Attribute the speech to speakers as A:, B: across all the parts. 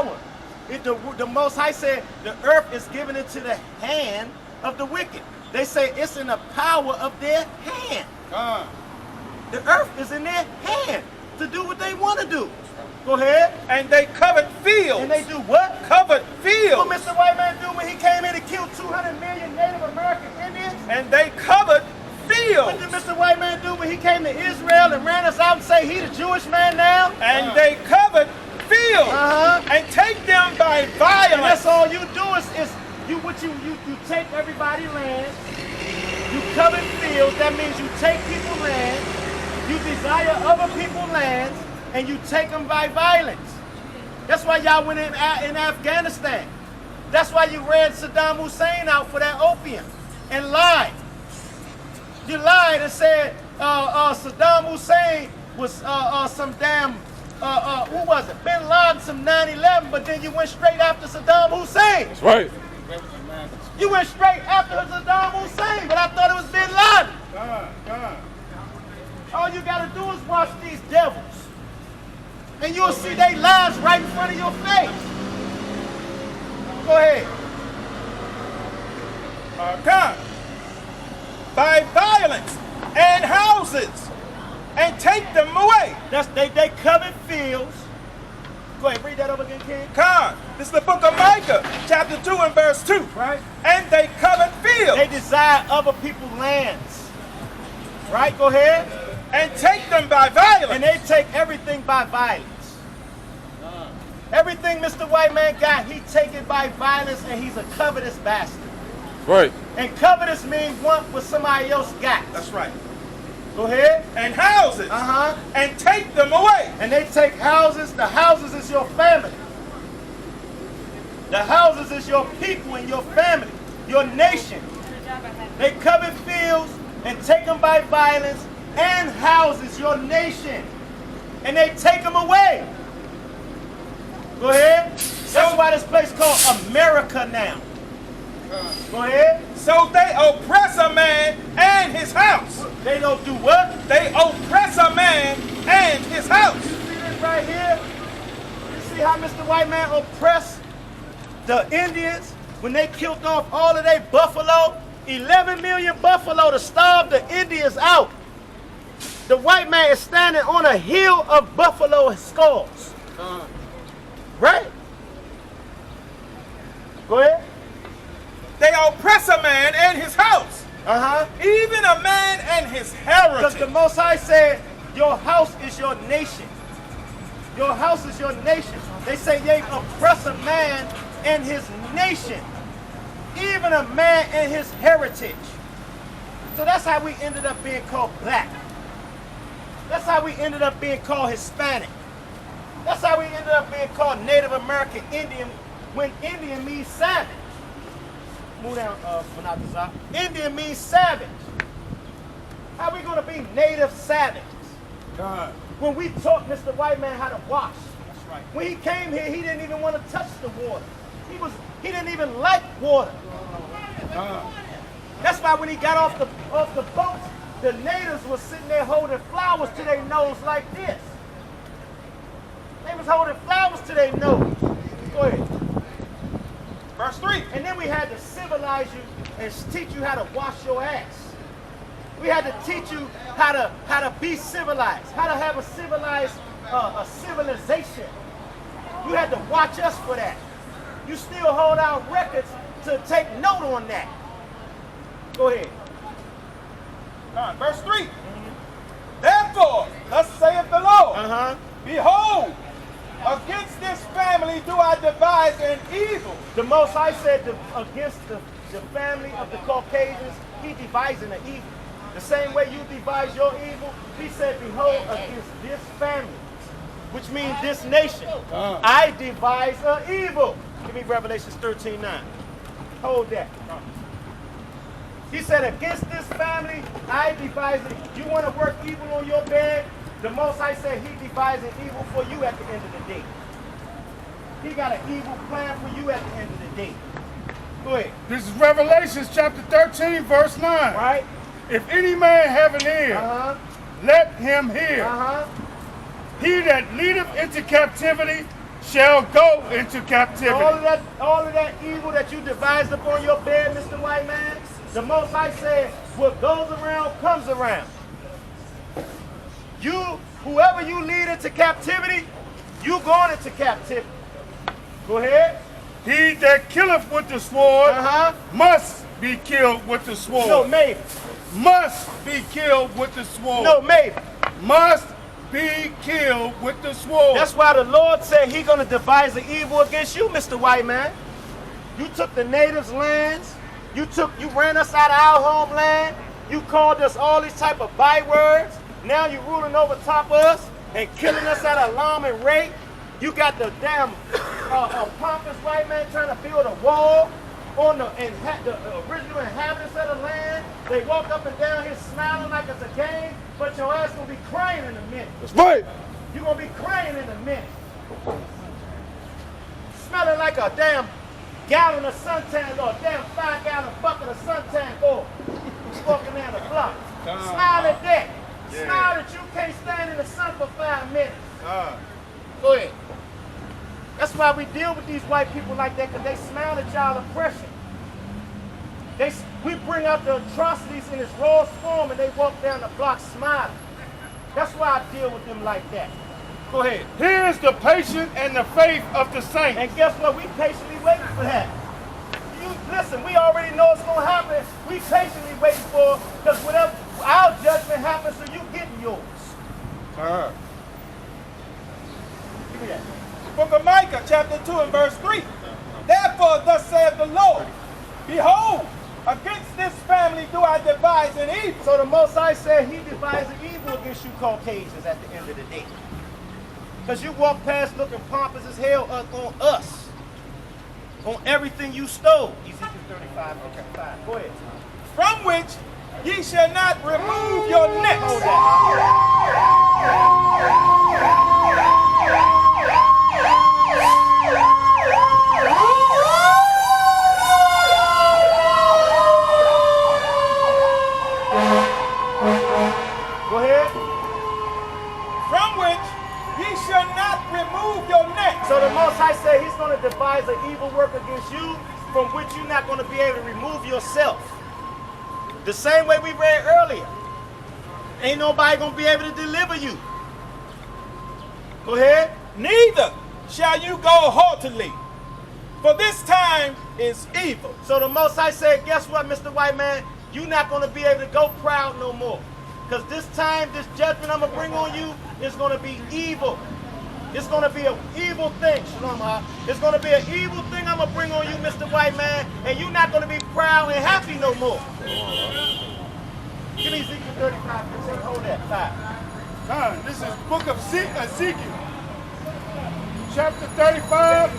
A: power. The Most High said the earth is given into the hand of the wicked. They say it's in the power of their hand. The earth is in their hand to do what they want to do. Go ahead.
B: And they covered fields.
A: And they do what?
B: Covered fields.
A: What Mr. White Man do when he came in and killed 200 million Native American Indians?
B: And they covered fields.
A: What did Mr. White Man do when he came to Israel and ran us out and say he the Jewish man now?
B: And they covered fields. And take them by violence.
A: And that's all you do is you take everybody's land, you cover fields, that means you take people's land, you desire other people's lands, and you take them by violence. That's why y'all went in Afghanistan. That's why you ran Saddam Hussein out for that opium and lied. You lied and said Saddam Hussein was some damn, who was it? Bin Laden, some 9/11, but then you went straight after Saddam Hussein.
C: That's right.
A: You went straight after Saddam Hussein, but I thought it was Bin Laden. All you got to do is watch these devils, and you'll see they lies right in front of your face. Go ahead.
B: Come. By violence and houses, and take them away.
A: They covered fields. Go ahead, read that over again, King.
B: Come. This is the book of Micah, chapter 2 and verse 2.
A: Right.
B: And they covered fields.
A: They desire other people's lands. Right, go ahead.
B: And take them by violence.
A: And they take everything by violence. Everything Mr. White Man got, he take it by violence, and he's a covetous bastard.
C: Right.
A: And covetous means want what somebody else got.
B: That's right.
A: Go ahead.
B: And houses. And take them away.
A: And they take houses. The houses is your family. The houses is your people and your family, your nation. They covet fields and take them by violence, and houses, your nation. And they take them away. Go ahead. That's why this place called America now. Go ahead.
B: So they oppress a man and his house.
A: They don't do what?
B: They oppress a man and his house.
A: You see this right here? You see how Mr. White Man oppressed the Indians when they killed off all of their buffalo? 11 million buffalo to starve the Indians out. The white man is standing on a hill of buffalo skulls. Right? Go ahead.
B: They oppress a man and his house. Even a man and his heritage.
A: Because the Most High said, your house is your nation. Your house is your nation. They say they oppress a man and his nation. Even a man and his heritage. So that's how we ended up being called black. That's how we ended up being called Hispanic. That's how we ended up being called Native American Indian, when Indian means savage. Move down, Yaqataz. Indian means savage. How we gonna be native savages?
B: God.
A: When we taught Mr. White Man how to wash.
B: That's right.
A: When he came here, he didn't even want to touch the water. He didn't even like water. That's why when he got off the boat, the natives was sitting there holding flowers to their nose like this. They was holding flowers to their nose. Go ahead.
B: Verse 3.
A: And then we had to civilize you and teach you how to wash your ass. We had to teach you how to be civilized, how to have a civilized a civilization. You had to watch us for that. You still hold our records to take note on that. Go ahead.
B: Verse 3. Therefore, thus saith the Lord, behold, against this family do I devise an evil.
A: The Most High said against the family of the Caucasians, he devising an evil. The same way you devise your evil, he said, behold, against this family, which means this nation, I devise an evil. Give me Revelation 13:9. Hold that. He said, against this family, I devise it. You want to work evil on your bed? The Most High said he devising evil for you at the end of the day. He got an evil plan for you at the end of the day. Go ahead.
C: This is Revelation chapter 13, verse 9.
A: Right?
C: If any man have an ear, let him hear. He that leadeth into captivity shall go into captivity.
A: All of that evil that you devised upon your bed, Mr. White Man, the Most High said, what goes around comes around. Whoever you lead into captivity, you going into captivity. Go ahead.
C: He that killeth with the sword must be killed with the sword.
A: No, maybe.
C: Must be killed with the sword.
A: No, maybe.
C: Must be killed with the sword.
A: That's why the Lord said He's going to devise the evil against you, Mr. White Man. You took the natives' lands. You ran us out of our homeland. You called us all these type of bywords. Now you're ruling over top of us and killing us at an alarming rate. You got the damn pompous white man trying to build a wall on the original inhabitants of the land. They walk up and down here smiling like it's a game, but your ass gonna be crying in a minute.
C: That's right.
A: You're gonna be crying in a minute. Smelling like a damn gallon of suntan or a damn 5-gallon bucket of suntan oil. Walking down the block. Smile at that. Yeah. Smile that you can't stand in the sun for 5 minutes. Go ahead. That's why we deal with these white people like that, because they smile at y'all oppression. We bring out the atrocities in its rawest form and they walk down the block smiling. That's why I deal with them like that. Go ahead.
C: Here's the patience and the faith of the saints.
A: And guess what? We patiently waiting for that. Listen, we already know it's going to happen. We patiently waiting for it, because whatever our judgment happens, so you getting yours. Give me that.
B: Book of Micah, chapter 2 and verse 3. Therefore, thus saith the Lord, behold, against this family do I devise an evil.
A: So the Most High said He devised an evil against you Caucasians at the end of the day. Because you walk past looking pompous as hell on us. On everything you stole. Ezekiel 35, okay, 5. Go ahead.
B: From which ye shall not remove your necks.
A: Hold that. Go ahead.
B: From which ye shall not remove your necks.
A: So the Most High said He's going to devise an evil work against you from which you're not going to be able to remove yourself. The same way we read earlier. Ain't nobody going to be able to deliver you. Go ahead.
B: Neither shall you go haughtily, for this time is evil.
A: So the Most High said, guess what, Mr. White Man? You're not going to be able to go proud no more. Because this time, this judgment I'm going to bring on you is going to be evil. It's going to be an evil thing. Shalom, it's going to be an evil thing I'm going to bring on you, Mr. White Man, and you're not going to be proud and happy no more. Give me Ezekiel 35, 15. Hold that. 5.
C: This is book of Ezekiel, chapter 35,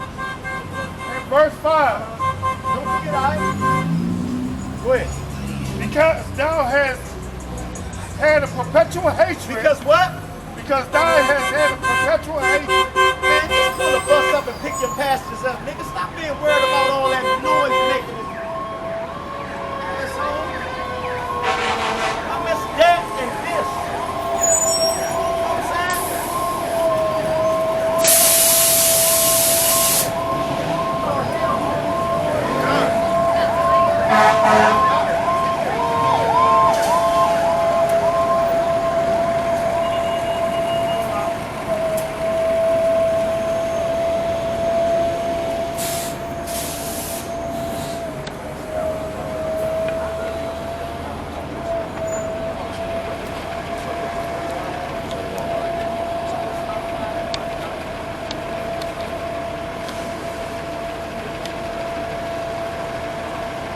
C: and verse 5.
A: Don't forget, all right? Go ahead.
C: Because thou hast had a perpetual hatred.
A: Because what?
C: Because thou hast had a perpetual hatred.
A: Man, just pull the bus up and pick your pastors up. Nigga, stop being worried about all that noise making it. Asshole. I miss that and this. You know what I'm saying?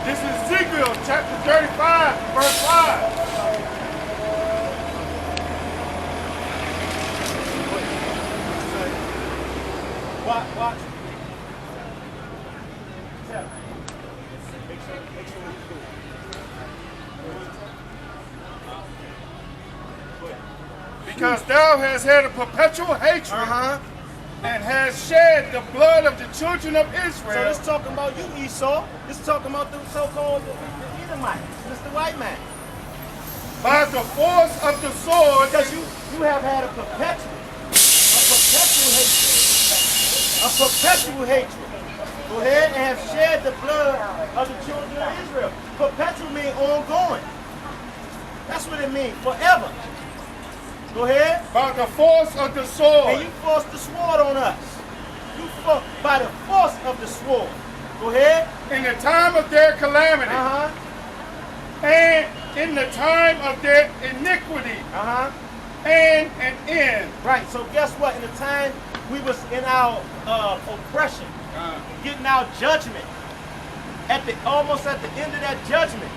C: This is Ezekiel chapter 35, verse 5.
A: Watch. Make sure you do it.
C: Because thou hast had a perpetual hatred and hast shed the blood of the children of Israel.
A: So this talking about you, Esau. This talking about the so-called Edomites, Mr. White Man.
C: By the force of the sword.
A: Because you have had a perpetual A perpetual hatred. Go ahead and have shed the blood of the children of Israel. Perpetual means ongoing. That's what it means, forever. Go ahead.
C: By the force of the sword.
A: And you forced the sword on us. You fought by the force of the sword. Go ahead.
C: In the time of their calamity. And in the time of their iniquity. And an end.
A: Right, so guess what? In the time we was in our oppression, getting our judgment, almost at the end of that judgment,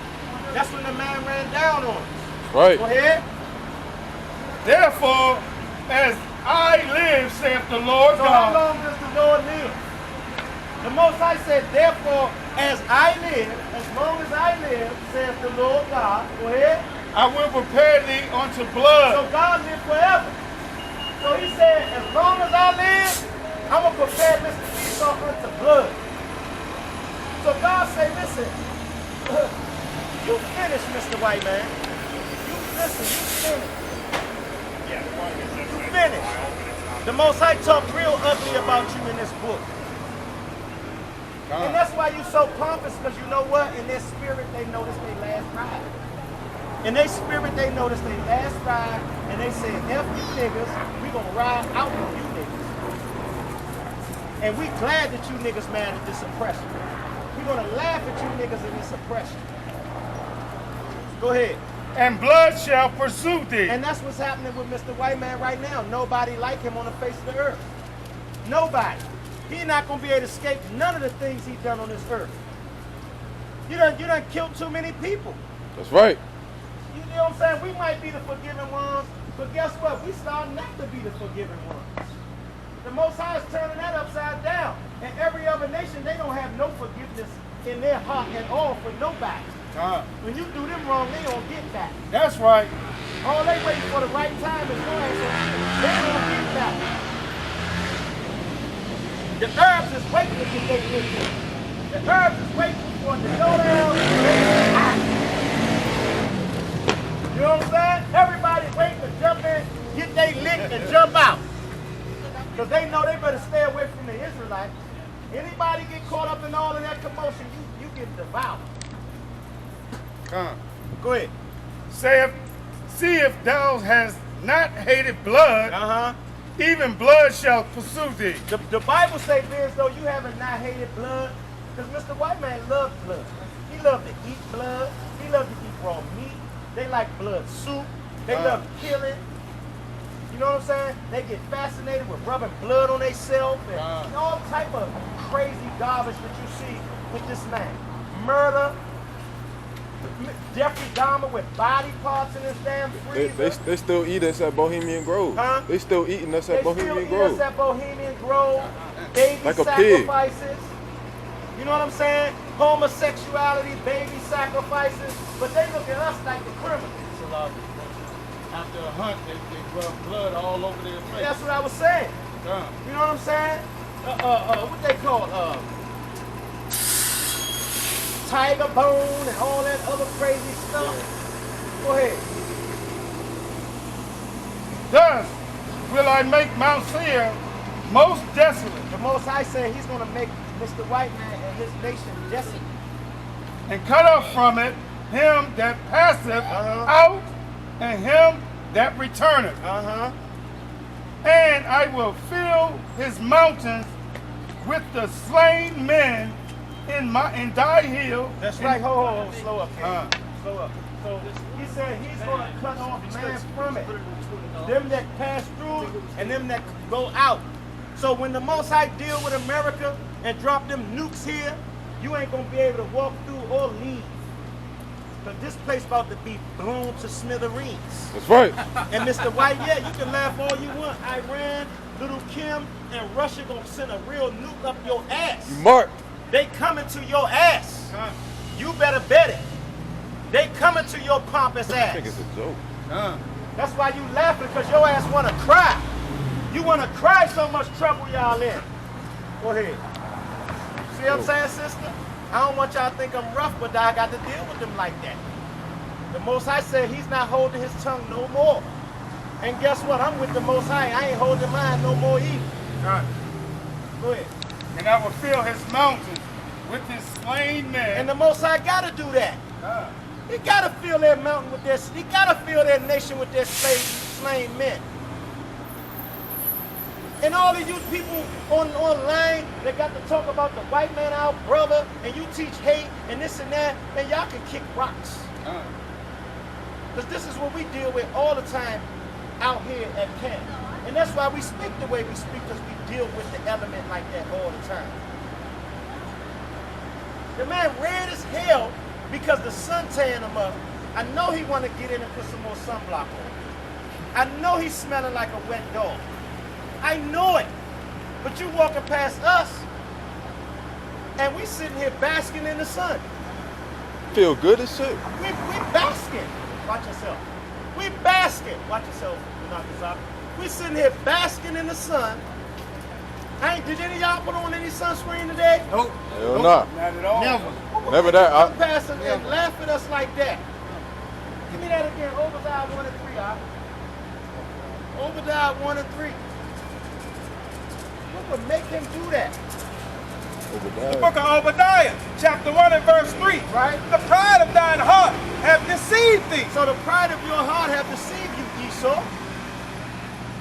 A: that's when the man ran down on us.
D: Right.
A: Go ahead.
C: Therefore, as I live, saith the Lord
A: So
C: God.
A: how long does the Lord live? The Most High said, therefore, as I live, as long as I live, saith the Lord God. Go ahead.
C: I will prepare thee unto blood.
A: So God lives forever. So he said, as long as I live, I'm going to prepare Mr. Esau unto blood. So God said, listen, you finished, Mr. White Man. You finished. You finished. The Most High talked real ugly about you in this book. And that's why you so pompous, because you know what? In their spirit, they noticed their last ride. In their spirit, they noticed their last ride, and they said, F you niggas, we gonna ride out on you niggas. And we glad that you niggas mad at this oppression. We gonna laugh at you niggas in this oppression. Go ahead.
C: And blood shall pursue thee.
A: And that's what's happening with Mr. White Man right now. Nobody like him on the face of the earth. Nobody. He not gonna be able to escape none of the things he done on this earth. You done killed too many people.
D: That's right.
A: You know what I'm saying? We might be the forgiven ones, but guess what? We starting not to be the forgiven ones. The Most High is turning that upside down. And every other nation, they don't have no forgiveness in their heart at all for nobody. When you do them wrong, they don't get back.
C: That's right.
A: All they waiting for the right time is going, so they don't get back. The herbs is waiting to get their lick. The herbs is waiting for it to go down. You know what I'm saying? Everybody's waiting to jump in, get their lick, and jump out. Because they know they better stay away from the Israelites. Anybody get caught up in all of that commotion, you get devoured. Go ahead.
C: See if thou hast not hated blood, even blood shall pursue thee.
A: The Bible says, as though you haven't not hated blood, because Mr. White Man loved blood. He loved to eat blood. He loved to eat raw meat. They like blood soup. They love killing. You know what I'm saying? They get fascinated with rubbing blood on themselves and all type of crazy garbage that you see with this man. Murder. Jeffrey Dahmer with body parts in his damn freezer.
D: They still eat us at Bohemian Grove. They still eating us at Bohemian Grove.
A: They still eat us at Bohemian Grove. Baby
D: like a
A: sacrifices.
D: pig.
A: You know what I'm saying? Homosexuality, baby sacrifices. But they look at us like the criminals.
C: After a hunt, they rub blood all over their face.
A: That's what I was saying. You know what I'm saying? What they call tiger bone and all that other crazy stuff. Go ahead.
C: Thus will I make Mount Seir most desolate.
A: The Most High said he's going to make Mr. White Man and his nation desolate.
C: And cut off from it him that passeth out and him that returneth. And I will fill his mountains with the slain men in thy hill.
A: That's right. Hold, slow up here. Slow up. So he said he's going to cut off man from it. Them that pass through and them that go out. So when the Most High deal with America and drop them nukes here, you ain't going to be able to walk through or leave. Because this place about to be blown to smithereens.
D: That's right.
A: And Mr. White, yeah, you can laugh all you want. Iran, Little Kim, and Russia going to send a real nuke up your ass.
D: You marked.
A: They coming to your ass. You better bet it. They coming to your pompous ass.
D: I think it's a joke.
A: That's why you laughing, because your ass want to cry. You want to cry so much trouble y'all in. Go ahead. See what I'm saying, sister? I don't want y'all to think I'm rough, but I got to deal with them like that. The Most High said he's not holding his tongue no more. And guess what? I'm with the Most High. I ain't holding mine no more either. Go ahead.
C: And I will fill his mountains with his slain men.
A: And the Most High got to do that. He got to fill their mountain with their, he got to fill their nation with their slain men. And all of you people online that got to talk about the white man, our brother, and you teach hate and this and that, and y'all can kick rocks. Because this is what we deal with all the time out here at camp. And that's why we speak the way we speak, because we deal with the element like that all the time. The man red as hell because the sun tan him up. I know he want to get in and put some more sunblock on. I know he's smelling like a wet dog. I know it. But you walking past us, and we sitting here basking in the sun.
D: Feel good as shit.
A: We basking. Watch yourself. We basking. Watch yourself. We sitting here basking in the sun. Did any of y'all put on any sunscreen today?
C: Nope.
D: Hell
C: nope.
D: nah.
C: Not at all.
A: Never.
D: Never that.
A: Come past us and laugh at us like that. Give me that again. Obadiah 1 and 3. Obadiah 1 and 3. What would make him do that?
B: The book of Obadiah, chapter 1 and verse 3.
A: Right.
B: The pride of thine heart have deceived thee.
A: So the pride of your heart have deceived you, Esau.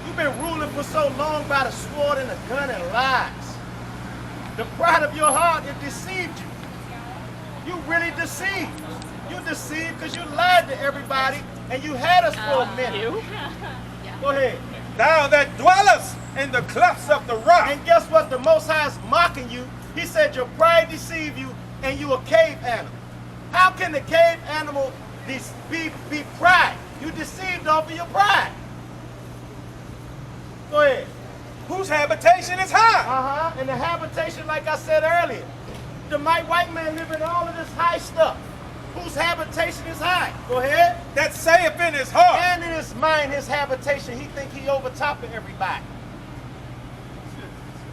A: You've been ruling for so long by the sword and the gun and lies. The pride of your heart has deceived you. You really deceived. You deceived because you lied to everybody and you had us for a minute. Go ahead.
B: Thou that dwellest in the clefts of the rock.
A: And guess what? The Most High is mocking you. He said your pride deceived you and you a cave animal. How can the cave animal be pride? You deceived off of your pride. Go ahead.
B: Whose habitation is high.
A: And the habitation, like I said earlier, the white man live in all of this high stuff. Whose habitation is high? Go ahead.
B: That saith in his heart.
A: And in his mind, his habitation, he think he over top of everybody.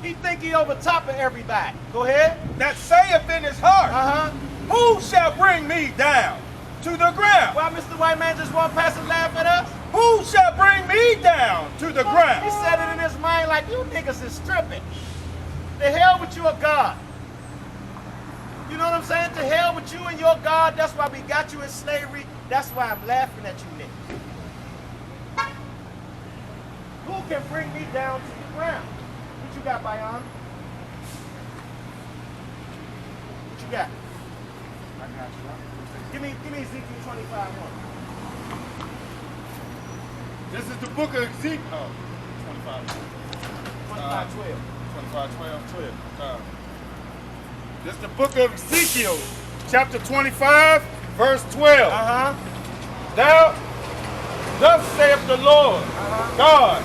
A: He think he over top of everybody. Go ahead.
B: That saith in his heart. Who shall bring me down to the ground?
A: Why Mr. White Man just walk past and laugh at us?
B: Who shall bring me down to the ground?
A: He said it in his mind like, you niggas is stripping. The hell with you, a God. You know what I'm saying? To hell with you and your God. That's why we got you in slavery. That's why I'm laughing at you niggas. Who can bring me down to the ground? What you got, Bayan? What you got?
C: I got you.
A: Give me Ezekiel 25:1.
C: This is the book of Ezekiel.
A: 25:12.
C: 25:12. This is the book of Ezekiel, chapter 25, verse 12. Thus saith the Lord God,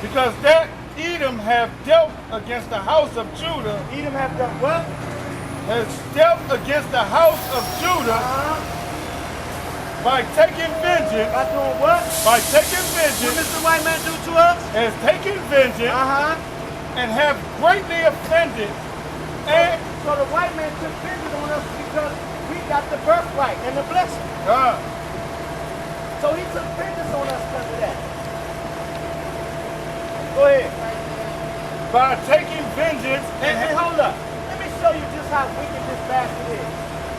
C: because that Edom have dealt against the house of Judah.
A: Edom have done what?
C: Has dealt against the house of Judah by taking vengeance.
A: By doing what?
C: By taking
A: What
C: vengeance.
A: Mr. White Man do to us?
C: Has taken vengeance and have greatly offended. And
A: So the white man took vengeance on us because we got the birthright and the blessing. So he took vengeance on us because of that. Go ahead.
C: by taking vengeance.
A: And hold up. Let me show you just how wicked this bastard is.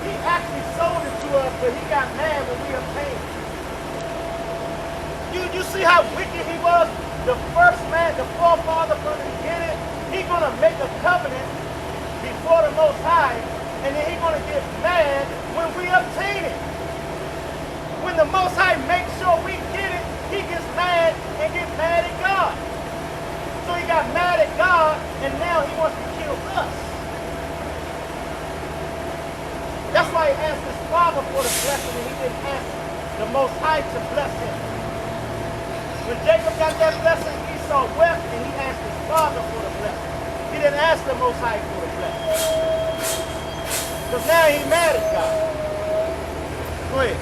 A: He actually sold it to us, but he got mad when we obtained it. You see how wicked he was? The first man, the forefather from the beginning, he's going to make a covenant before the Most High, and then he's going to get mad when we obtain it. When the Most High makes sure we get it, he gets mad and gets mad at God. So he got mad at God, and now he wants to kill us. That's why he asked his father for the blessing, and he didn't ask the Most High to bless him. When Jacob got that blessing, Esau wept, and he asked his father for the blessing. He didn't ask the Most High for the blessing. Because now he's mad at God. Go ahead.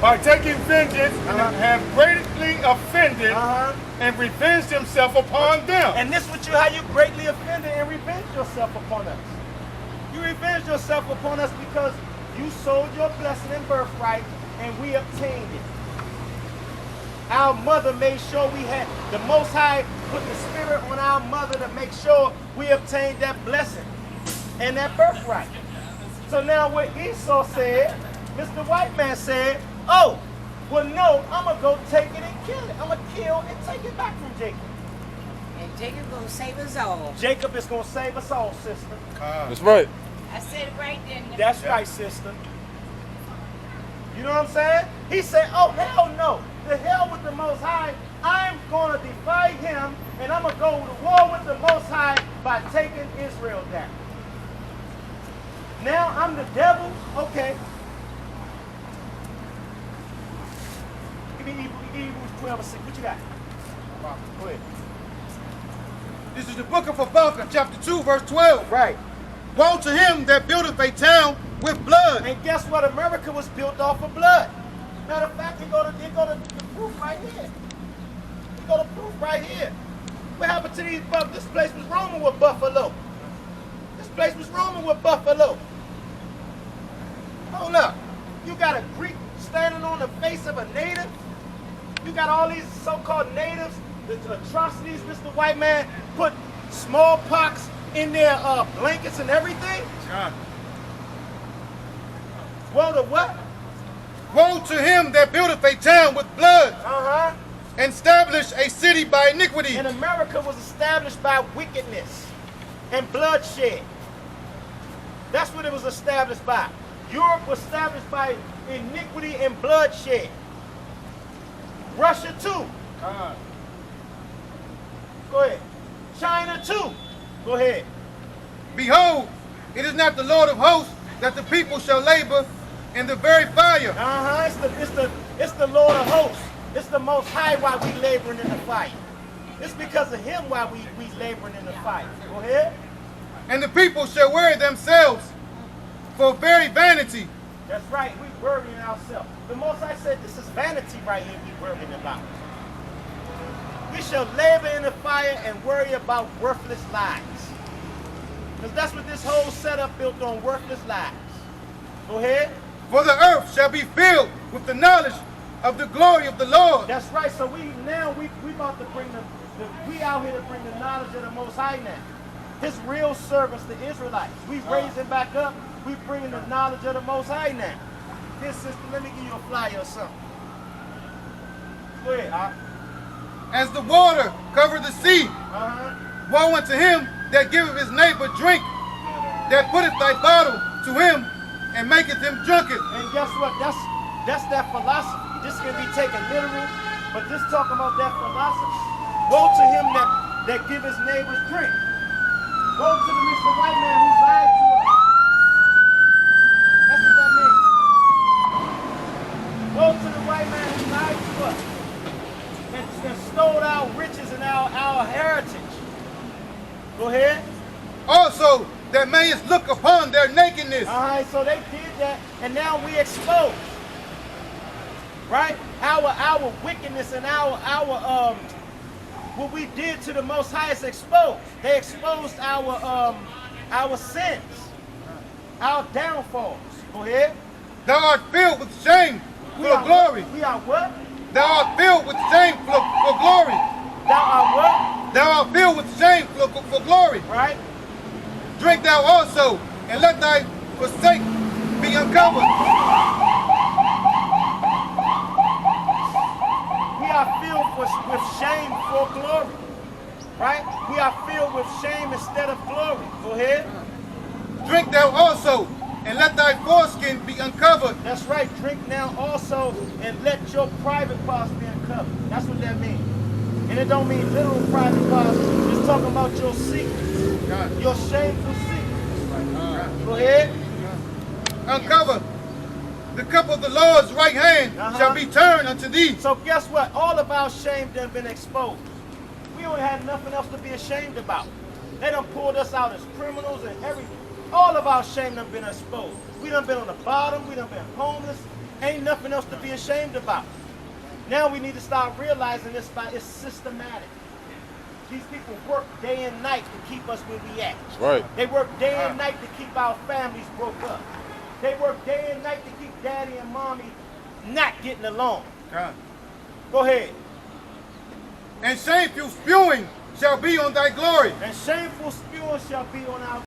C: By taking vengeance and have greatly offended and revenged himself upon them.
A: And this is how you greatly offended and revenged yourself upon us. You revenged yourself upon us because you sold your blessing and birthright and we obtained it. Our mother made sure we had, the Most High put the spirit on our mother to make sure we obtained that blessing and that birthright. So now what Esau said, Mr. White Man said, oh, well no, I'm going to go take it and kill it. I'm going to kill and take it back from Jacob.
E: And Jacob gonna save us all.
A: Jacob is going to save us all, sister.
D: That's right.
E: I said it right then.
A: That's right, sister. You know what I'm saying? He said, oh, hell no. The hell with the Most High. I'm going to defy him, and I'm going to go to war with the Most High by taking Israel down. Now I'm the devil? Okay. Give me Hebrews 12 and 6. What you got? Go ahead.
C: This is the book of Habakkuk, chapter 2, verse 12.
A: Right.
C: Woe to him that buildeth a town with blood.
A: And guess what? America was built off of blood. Matter of fact, you go to the proof right here. You go to proof right here. What happened to these buffalo? This place was roaming with buffalo. This place was roaming with buffalo. Hold up. You got a Greek standing on the face of a native. You got all these so-called natives, the atrocities, Mr. White Man, put smallpox in their blankets and everything. Woe to what?
C: Woe to him that buildeth a town with blood,
A: Uh-huh.
C: and establish a city by iniquity.
A: And America was established by wickedness and bloodshed. That's what it was established by. Europe was established by iniquity and bloodshed. Russia too. Go ahead. China too. Go ahead.
C: Behold, it is not the Lord of hosts that the people shall labor in the very fire.
A: Uh-huh. It's the Lord of hosts. It's the Most High why we laboring in the fire. It's because of him why we laboring in the fire. Go ahead.
C: And the people shall weary themselves for very vanity.
A: That's right. We worrying ourselves. The Most High said this is vanity right here we worrying about. We shall labor in the fire and worry about worthless lies. Because that's what this whole setup built on, worthless lies. Go ahead.
C: For the earth shall be filled with the knowledge of the glory of the Lord.
A: That's right. So we about to bring we out here to bring the knowledge of the Most High now. His real servants, the Israelites. We raising back up. We bringing the knowledge of the Most High now. Here, sister, let me give you a flyer or something. Go ahead.
C: As the water cover the sea,
A: Uh-huh.
C: woe unto him that giveth his neighbor drink, that putteth thy bottle to him, and maketh him drunken.
A: And guess what? That's that philosophy. This can be taken literal, but this talking about that philosophy. Woe to him that give his neighbors drink. Woe to the Mr. White Man who lied to us. That's what that means. Woe to the white man who lied to us and stole our riches and our heritage. Go ahead.
C: Also, that mayest look upon their nakedness.
A: All right, so they did that, and now we exposed, right? Our wickedness and our what we did to the Most High is exposed. They exposed our sins, our downfalls. Go ahead.
C: Thou art filled with shame full of glory.
A: We are what?
C: Thou art filled with shame for glory.
A: Thou art what?
C: Thou art filled with shame for glory.
A: Right?
C: Drink thou also, and let thy forsake be uncovered.
A: We are filled with shame for glory. Right? We are filled with shame instead of glory. Go ahead.
C: Drink thou also, and let thy foreskin be uncovered.
A: That's right. Drink now also, and let your private parts be uncovered. That's what that means. And it don't mean literal private parts. It's talking about your secrets. Your shameful secrets. Go ahead.
C: Uncover. The cup of the Lord's right hand shall be turned unto thee.
A: So guess what? All of our shame done been exposed. We don't have nothing else to be ashamed about. They done pulled us out as criminals and everything. All of our shame done been exposed. We done been on the bottom. We done been homeless. Ain't nothing else to be ashamed about. Now we need to start realizing this by it's systematic. These people work day and night to keep us where we at.
D: That's right.
A: They work day and night to keep our families broke up. They work day and night to keep daddy and mommy not getting along. Go ahead.
C: And shameful spewing shall be on thy glory.
A: And shameful spewing shall be on our